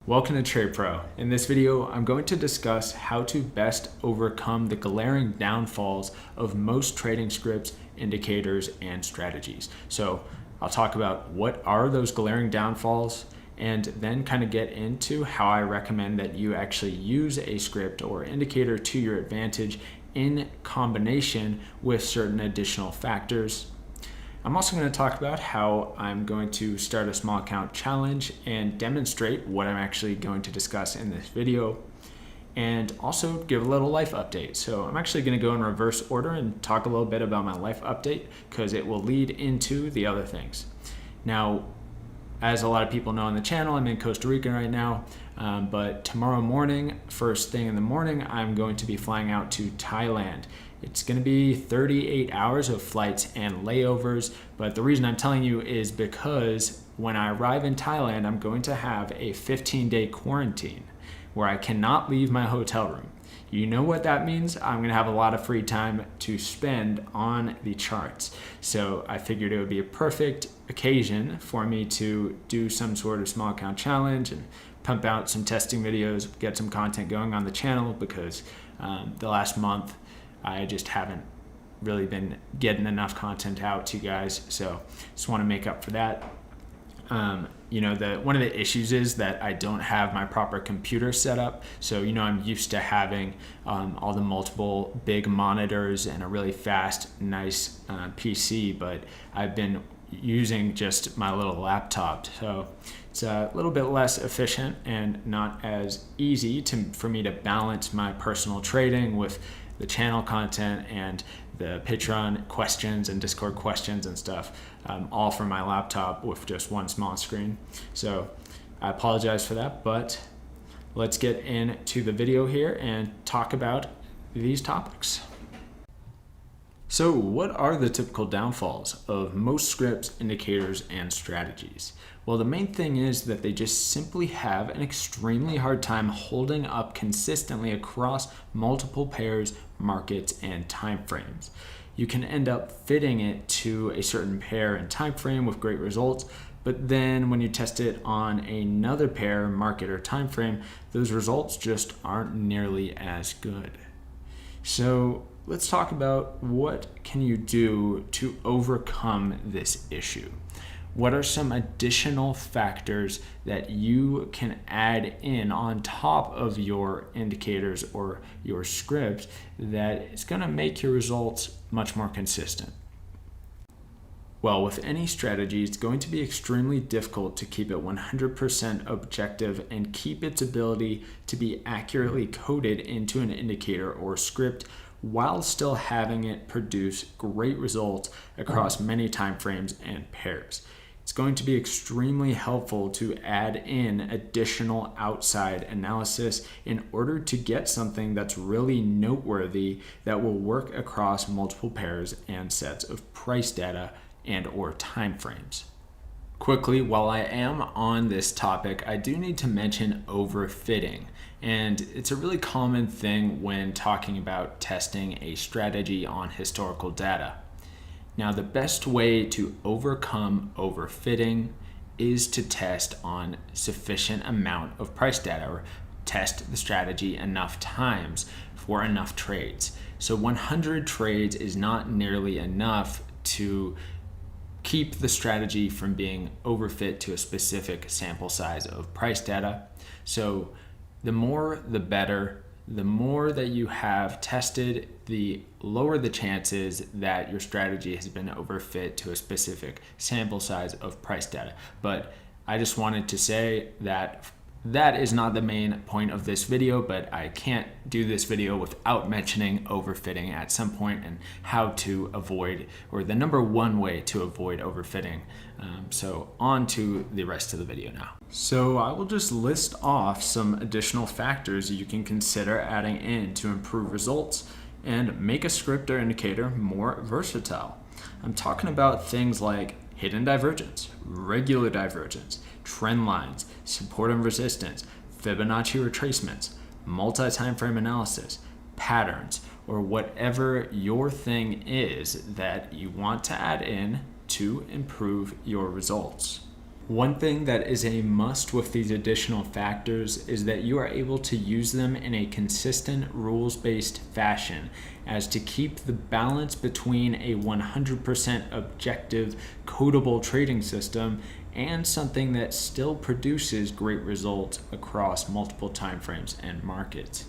Welcome to Trade Pro. In this video, I'm going to discuss how to best overcome the glaring downfalls of most trading scripts, indicators, and strategies. So I'll talk about what are those glaring downfalls and then kind of get into how I recommend that you actually use a script or indicator to your advantage in combination with certain additional factors. I'm also going to talk about how I'm going to start a small account challenge and demonstrate what I'm actually going to discuss in this video, and also give a little life update. So I'm actually going to go in reverse order and talk a little bit about my life update because it will lead into the other things. Now, as a lot of people know on the channel, I'm in Costa Rica right now, but tomorrow morning, first thing in the morning, I'm going to be flying out to Thailand. It's going to be 38 hours of flights and layovers, but the reason I'm telling you is because when I arrive in Thailand, I'm going to have a 15-day quarantine where I cannot leave my hotel room. You know what that means? I'm going to have a lot of free time to spend on the charts. So I figured it would be a perfect occasion for me to do some sort of small account challenge and pump out some testing videos, get some content going on the channel because the last month I just haven't really been getting enough content out to you guys. So just want to make up for that. One of the issues is that I don't have my proper computer set up. So, I'm used to having all the multiple big monitors and a really fast, nice PC, but I've been using just my little laptop. So it's a little bit less efficient and not as easy for me to balance my personal trading with the channel content and the Patreon questions and Discord questions and stuff, all from my laptop with just one small screen. So I apologize for that, but let's get into the video here and talk about these topics. So what are the typical downfalls of most scripts, indicators, and strategies? Well, the main thing is that they just simply have an extremely hard time holding up consistently across multiple pairs, markets, and time frames. You can end up fitting it to a certain pair and time frame with great results, but then when you test it on another pair, market, or time frame, those results just aren't nearly as good. So let's talk about what can you do to overcome this issue. What are some additional factors that you can add in on top of your indicators or your script that is going to make your results much more consistent? Well, with any strategy, it's going to be extremely difficult to keep it 100% objective and keep its ability to be accurately coded into an indicator or script while still having it produce great results across many time frames and pairs. It's going to be extremely helpful to add in additional outside analysis in order to get something that's really noteworthy that will work across multiple pairs and sets of price data and or time frames. Quickly, while I am on this topic, I do need to mention overfitting. And it's a really common thing when talking about testing a strategy on historical data. Now, the best way to overcome overfitting is to test on sufficient amount of price data or test the strategy enough times for enough trades. So 100 trades is not nearly enough to keep the strategy from being overfit to a specific sample size of price data. So the more, the better. The more that you have tested, the lower the chances that your strategy has been overfit to a specific sample size of price data. But I just wanted to say that that is not the main point of this video, but I can't do this video without mentioning overfitting at some point and how to avoid, or the number one way to avoid overfitting. So on to the rest of the video now. So I will just list off some additional factors you can consider adding in to improve results and make a script or indicator more versatile. I'm talking about things like hidden divergence, regular divergence, trend lines, support and resistance, Fibonacci retracements, multi-time frame analysis, patterns, or whatever your thing is that you want to add in to improve your results. One thing that is a must with these additional factors is that you are able to use them in a consistent rules-based fashion as to keep the balance between a 100% objective codable trading system and something that still produces great results across multiple timeframes and markets.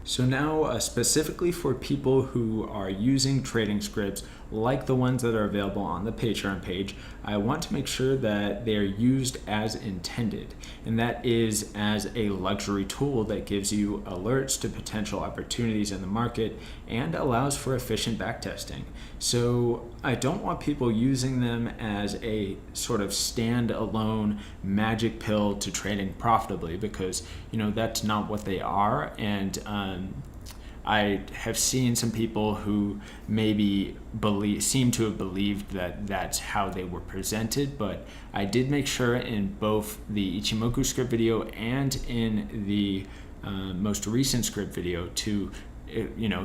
So now, specifically for people who are using trading scripts like the ones that are available on the Patreon page, I want to make sure that they are used as intended, and that is as a luxury tool that gives you alerts to potential opportunities in the market and allows for efficient backtesting. So I don't want people using them as a sort of stand-alone magic pill to trading profitably, because that's not what they are. And I have seen some people who maybe seem to have believed that that's how they were presented, but I did make sure in both the Ichimoku script video and in the most recent script video to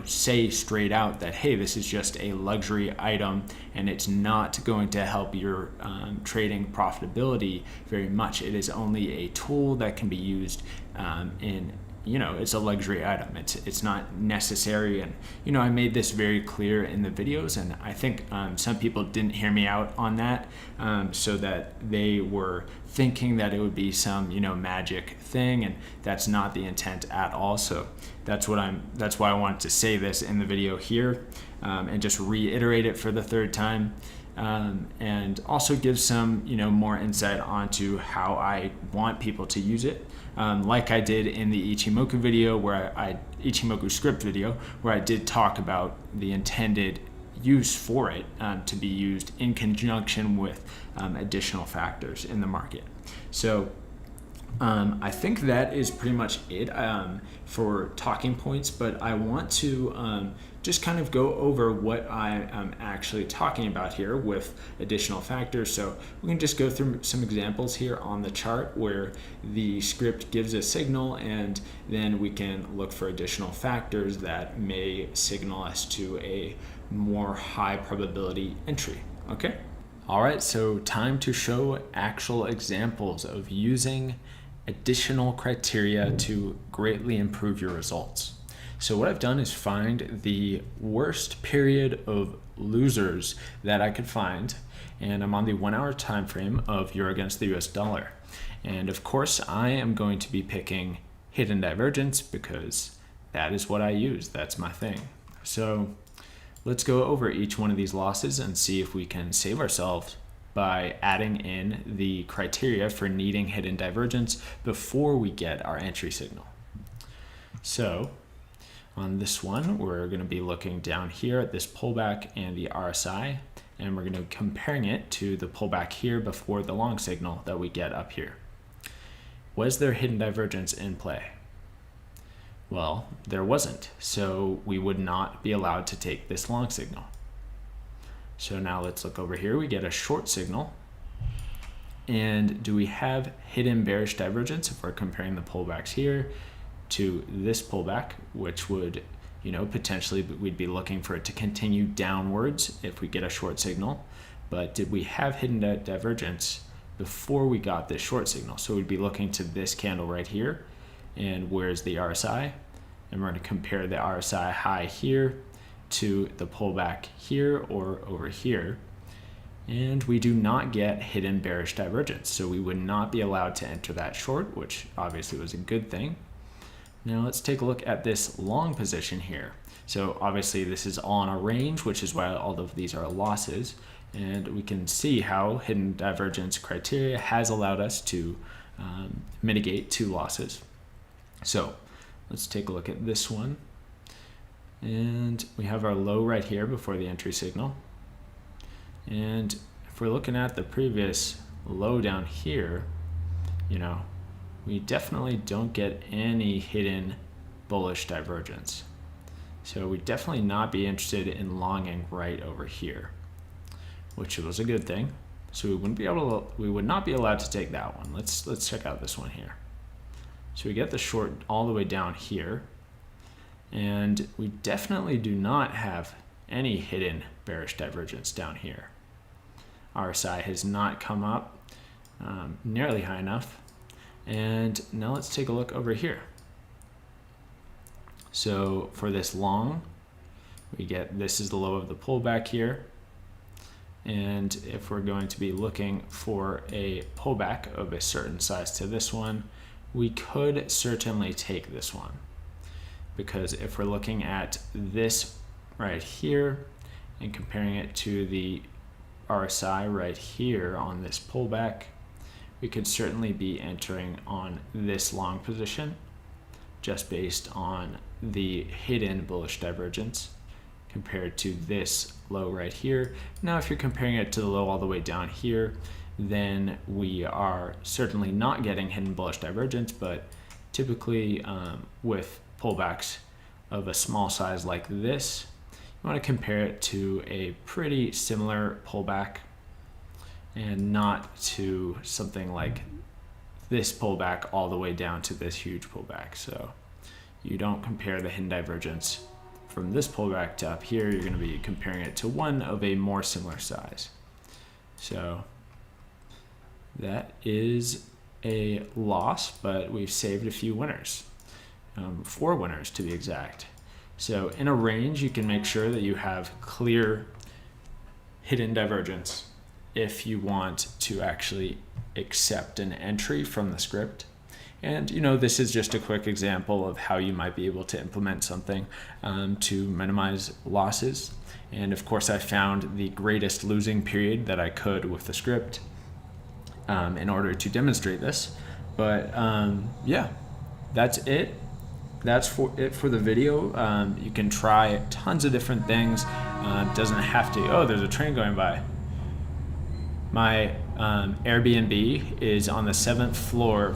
say straight out that, hey, this is just a luxury item and it's not going to help your trading profitability very much. It is only a tool that can be used it's a luxury item. It's not necessary. And, I made this very clear in the videos, and I think some people didn't hear me out on that, so that they were thinking that it would be some, magic thing, and that's not the intent at all. So that's why I wanted to say this in the video here, and just reiterate it for the third time. And also give some, more insight onto how I want people to use it. Like I did in the Ichimoku video, Ichimoku script video, where I did talk about the intended use for it to be used in conjunction with additional factors in the market. So I think that is pretty much it for talking points, but I want to just kind of go over what I am actually talking about here with additional factors. So we can just go through some examples here on the chart where the script gives a signal, and then we can look for additional factors that may signal us to a more high probability entry. Okay? All right, so time to show actual examples of using additional criteria to greatly improve your results. So what I've done is find the worst period of losers that I could find, and I'm on the 1 hour time frame of euro against the US dollar. And of course, I am going to be picking hidden divergence because that is what I use. That's my thing. So let's go over each one of these losses and see if we can save ourselves by adding in the criteria for needing hidden divergence before we get our entry signal. So on this one, we're going to be looking down here at this pullback and the RSI, and we're going to be comparing it to the pullback here before the long signal that we get up here. Was there hidden divergence in play? Well, there wasn't, so we would not be allowed to take this long signal. So now let's look over here. We get a short signal. And do we have hidden bearish divergence if we're comparing the pullbacks here to this pullback, which would, potentially we'd be looking for it to continue downwards if we get a short signal. But did we have hidden divergence before we got this short signal? So we'd be looking to this candle right here. And where's the RSI? And we're going to compare the RSI high here to the pullback here or over here. And we do not get hidden bearish divergence. So we would not be allowed to enter that short, which obviously was a good thing. Now let's take a look at this long position here. So obviously this is all in a range, which is why all of these are losses. And we can see how hidden divergence criteria has allowed us to mitigate 2 losses. So let's take a look at this one. And we have our low right here before the entry signal. And if we're looking at the previous low down here, we definitely don't get any hidden bullish divergence. So we'd definitely not be interested in longing right over here, which was a good thing. So we would not be allowed to take that one. Let's check out this one here. So we get the short all the way down here, and we definitely do not have any hidden bearish divergence down here. RSI has not come up. nearly high enough. And now let's take a look over here. So for this long, we get, this is the low of the pullback here. And if we're going to be looking for a pullback of a certain size to this one, we could certainly take this one. Because if we're looking at this right here and comparing it to the RSI right here on this pullback, we could certainly be entering on this long position just based on the hidden bullish divergence compared to this low right here. Now, if you're comparing it to the low all the way down here, then we are certainly not getting hidden bullish divergence, but typically with pullbacks of a small size like this, you want to compare it to a pretty similar pullback and not to something like this pullback all the way down to this huge pullback. So you don't compare the hidden divergence from this pullback to up here. You're going to be comparing it to one of a more similar size. So that is a loss, but we've saved a few winners, 4 winners to be exact. So in a range, you can make sure that you have clear hidden divergence if you want to actually accept an entry from the script. And this is just a quick example of how you might be able to implement something to minimize losses. And of course, I found the greatest losing period that I could with the script in order to demonstrate this. But yeah, that's it. That's it for the video. You can try tons of different things. Doesn't have to. Oh, there's a train going by. My Airbnb is on the 7th floor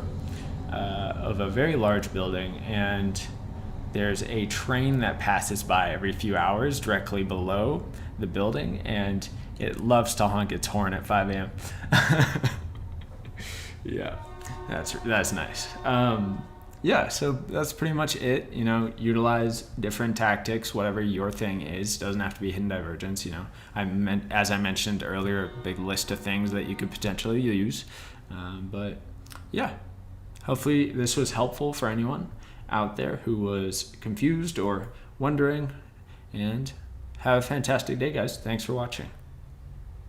of a very large building, and there's a train that passes by every few hours directly below the building, and it loves to honk its horn at 5 a.m. Yeah, that's nice. Yeah, so that's pretty much it. Utilize different tactics, whatever your thing is. Doesn't have to be hidden divergence. As I mentioned earlier, a big list of things that you could potentially use. But yeah, hopefully this was helpful for anyone out there who was confused or wondering. And have a fantastic day, guys. Thanks for watching.